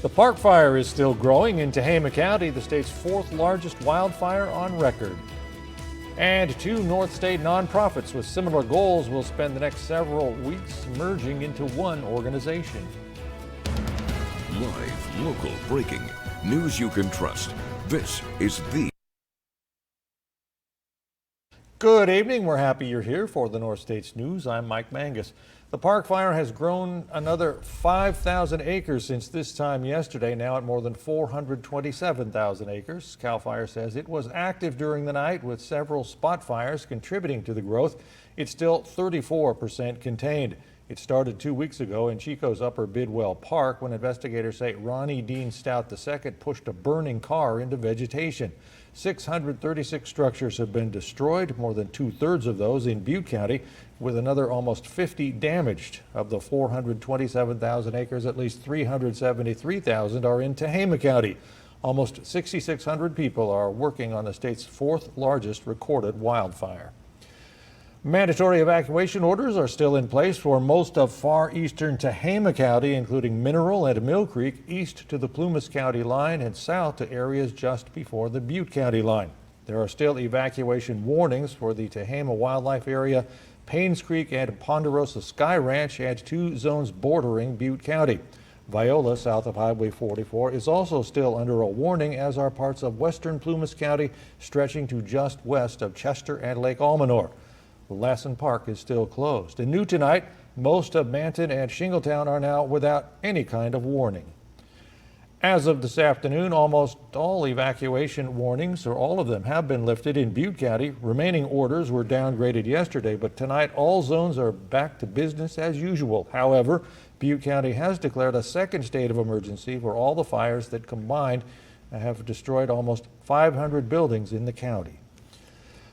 The Park Fire is still growing in Tehama County, the state's fourth largest wildfire on record. And two Northstate nonprofits with similar goals will spend the next several weeks merging into one organization. Live, local, breaking, news you can trust. This is the... Good evening. We're happy you're here for the North States News. I'm Mike Mangus. The Park Fire has grown another 5,000 acres since this time yesterday, now at more than 427,000 acres. CAL FIRE says it was active during the night with several spot fires contributing to the growth. It's still 34% contained. It started 2 weeks ago in Chico's Upper Bidwell Park when investigators say Ronnie Dean Stout II pushed a burning car into vegetation. 636 structures have been destroyed, more than 2/3 of those in Butte County, with another almost 50 damaged. Of the 427,000 acres, at least 373,000 are in Tehama County. Almost 6,600 people are working on the state's fourth largest recorded wildfire. Mandatory evacuation orders are still in place for most of far eastern Tehama County, including Mineral and Mill Creek, east to the Plumas County line and south to areas just before the Butte County line. There are still evacuation warnings for the Tehama Wildlife Area, Paynes Creek and Ponderosa Sky Ranch, and two zones bordering Butte County. Viola, south of Highway 44, is also still under a warning, as are parts of western Plumas County stretching to just west of Chester and Lake Almanor. Lassen Park is still closed. And new tonight, most of Manton and Shingletown are now without any kind of warning. As of this afternoon, almost all evacuation warnings, or all of them, have been lifted in Butte County. Remaining orders were downgraded yesterday, but tonight all zones are back to business as usual. However, Butte County has declared a second state of emergency for all the fires that combined have destroyed almost 500 buildings in the county.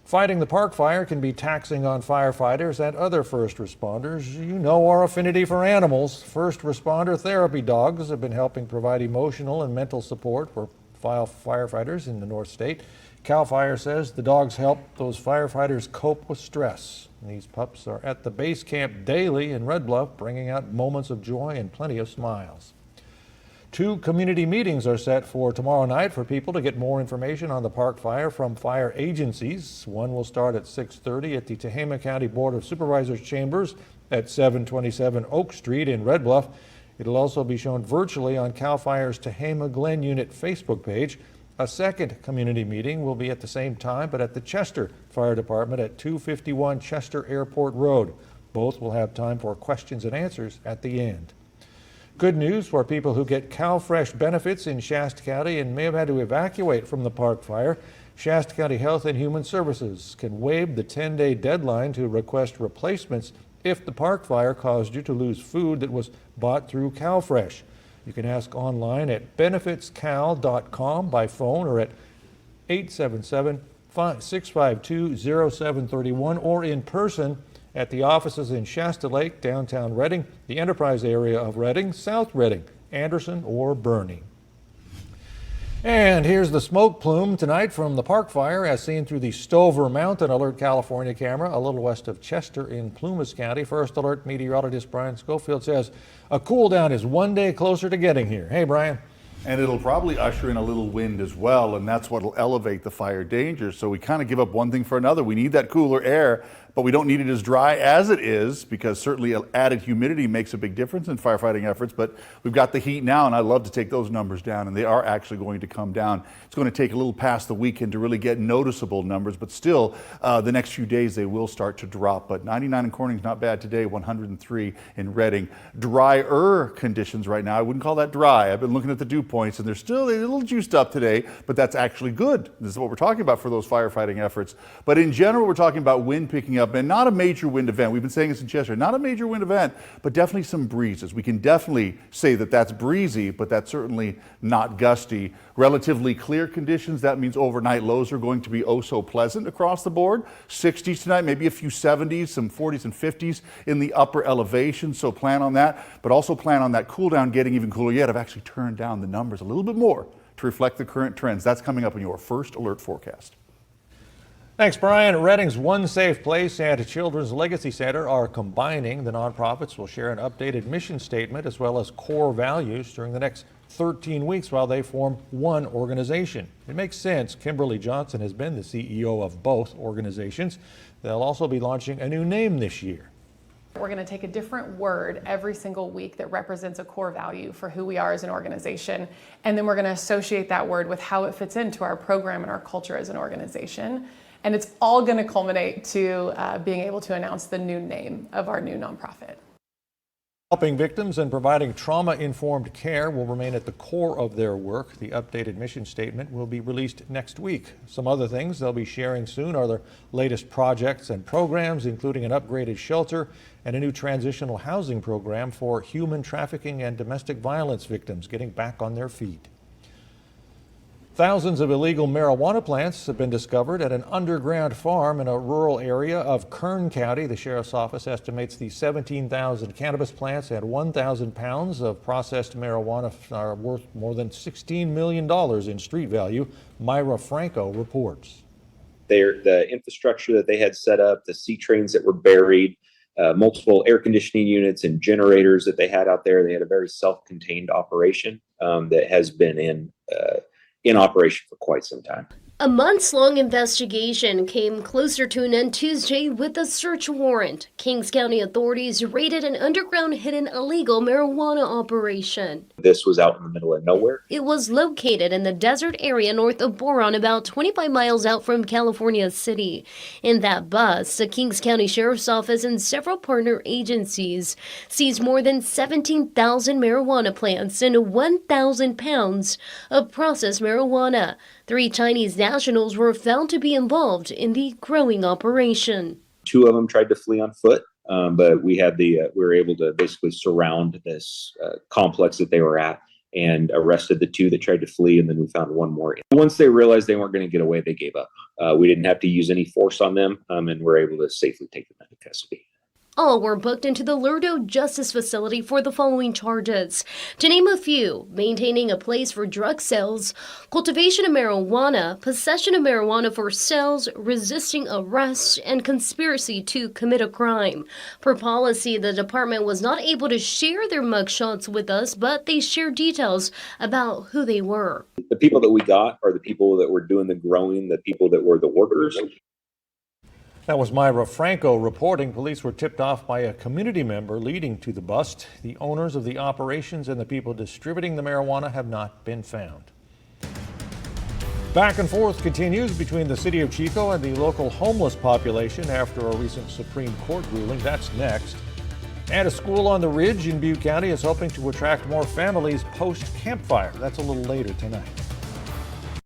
Fighting the Park Fire can be taxing on firefighters and other first responders. You know our affinity for animals. First responder therapy dogs have been helping provide emotional and mental support for firefighters in the North State. CAL FIRE says the dogs help those firefighters cope with stress. These pups are at the base camp daily in Red Bluff, bringing out moments of joy and plenty of smiles. Two community meetings are set for tomorrow night for people to get more information on the Park Fire from fire agencies. One will start at 6:30 at the Tehama County Board of Supervisors Chambers at 727 Oak Street in Red Bluff. It'll also be shown virtually on CAL FIRE's Tehama Glen Unit Facebook page. A second community meeting will be at the same time, but at the Chester Fire Department at 251 Chester Airport Road. Both will have time for questions and answers at the end. Good news for people who get CalFresh benefits in Shasta County and may have had to evacuate from the Park Fire. Shasta County Health and Human Services can waive the 10-day deadline to request replacements if the Park Fire caused you to lose food that was bought through CalFresh. You can ask online at benefitscal.com, by phone, or at 877-652-0731, or in person at the offices in Shasta Lake, downtown Redding, the enterprise area of Redding, South Redding, Anderson, or Bernie. And here's the smoke plume tonight from the Park Fire as seen through the Stover Mountain Alert California camera a little west of Chester in Plumas County. First Alert meteorologist Brian Schofield says a cool down is one day closer to getting here. Hey, Brian. And it'll probably usher in a little wind as well, and that's what will elevate the fire danger. So we kind of give up one thing for another. We need that cooler air, but we don't need it as dry as it is, because certainly added humidity makes a big difference in firefighting efforts. But we've got the heat now, and I'd love to take those numbers down, and they are actually going to come down. It's going to take a little past the weekend to really get noticeable numbers, but still the next few days they will start to drop. But 99 in Corning's not bad today, 103 in Redding. Drier conditions right now. I wouldn't call that dry. I've been looking at the dew points, and they're still a little juiced up today, but that's actually good. This is what we're talking about for those firefighting efforts. But in general, we're talking about wind picking up, and not a major wind event. We've been saying this in Chester, not a major wind event, but definitely some breezes. We can definitely say that that's breezy, but that's certainly not gusty. Relatively clear conditions. That means overnight lows are going to be oh so pleasant across the board. 60s tonight, maybe a few 70s, some 40s and 50s in the upper elevation. So plan on that, but also plan on that cool down getting even cooler yet. I've actually turned down the numbers a little bit more to reflect the current trends. That's coming up in your First Alert forecast. Thanks, Brian. Reading's One Safe Place and Children's Legacy Center are combining. The nonprofits will share an updated mission statement as well as core values during the next 13 weeks while they form one organization. It makes sense. Kimberly Johnson has been the CEO of both organizations. They'll also be launching a new name this year. We're going to take a different word every single week that represents a core value for who we are as an organization, and then we're going to associate that word with how it fits into our program and our culture as an organization. And it's all going to culminate to being able to announce the new name of our new nonprofit. Helping victims and providing trauma-informed care will remain at the core of their work. The updated mission statement will be released next week. Some other things they'll be sharing soon are their latest projects and programs, including an upgraded shelter and a new transitional housing program for human trafficking and domestic violence victims getting back on their feet. Thousands of illegal marijuana plants have been discovered at an underground farm in a rural area of Kern County. The sheriff's office estimates the 17,000 cannabis plants and 1,000 pounds of processed marijuana are worth more than $16 million in street value. Myra Franco reports. The infrastructure that they had set up, the C trains that were buried, multiple air conditioning units and generators that they had out there. They had a very self-contained operation that has been in operation for quite some time. A months-long investigation came closer to an end Tuesday with a search warrant. Kings County authorities raided an underground hidden illegal marijuana operation. This was out in the middle of nowhere. It was located in the desert area north of Boron, about 25 miles out from California City. In that bust, the Kings County Sheriff's Office and several partner agencies seized more than 17,000 marijuana plants and 1,000 pounds of processed marijuana. 3 Chinese nationals were found to be involved in the growing operation. 2 of them tried to flee on foot, but we were able to basically surround this complex that they were at and arrested the 2 that tried to flee, and then we found 1 more. Once they realized they weren't going to get away, they gave up. We didn't have to use any force on them, and we're able to safely take them into custody. All were booked into the Lerdo Justice Facility for the following charges. To name a few: maintaining a place for drug sales, cultivation of marijuana, possession of marijuana for sales, resisting arrest, and conspiracy to commit a crime. Per policy, the department was not able to share their mugshots with us, but they shared details about who they were. The people that we got are the people that were doing the growing, the people that were the workers. That was Myra Franco reporting. Police were tipped off by a community member leading to the bust. The owners of the operations and the people distributing the marijuana have not been found. Back and forth continues between the city of Chico and the local homeless population after a recent Supreme Court ruling. That's next. And a school on the Ridge in Butte County is hoping to attract more families post-campfire. That's a little later tonight.